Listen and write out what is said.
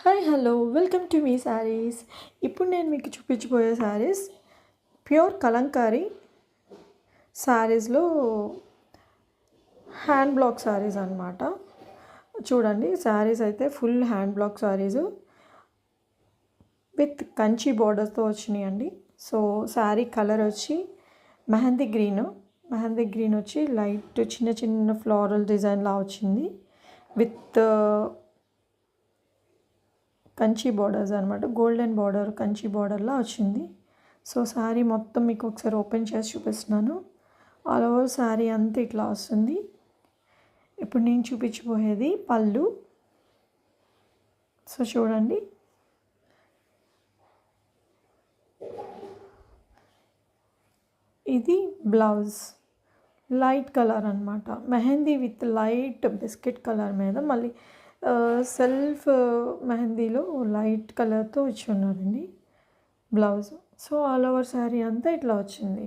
Hi hello welcome to me saris. ఇప్పుడు నేను మీకు చూపించబోయే శారీస్ ప్యూర్ కలంకారీ శారీస్లో హ్యాండ్ బ్లాక్ శారీస్ అనమాట. చూడండి, శారీస్ అయితే full hand block saris with Kanchi బోర్డర్స్తో వచ్చినాయండి. సో శారీ కలర్ వచ్చి మెహందీ గ్రీన్ వచ్చి లైట్ చిన్న చిన్న ఫ్లోరల్ డిజైన్లా వచ్చింది విత్ కంచి బోర్డర్స్ అనమాట. గోల్డెన్ బార్డర్ కంచి బార్డర్లా వచ్చింది. సో శారీ మొత్తం మీకు ఒకసారి ఓపెన్ చేసి చూపిస్తున్నాను. ఆల్ ఓవర్ శారీ అంతా ఇట్లా వస్తుంది. ఇప్పుడు నేను చూపించబోయేది పళ్ళు. సో చూడండి, ఇది బ్లౌజ్ లైట్ కలర్ అనమాట. Mehndi with light biscuit colour మీద మళ్ళీ సెల్ఫ్ మెహందీలో లైట్ కలర్తో ఇచ్చి ఉన్నారండి blouse. So all over sari అంతా ఇట్లా వచ్చింది.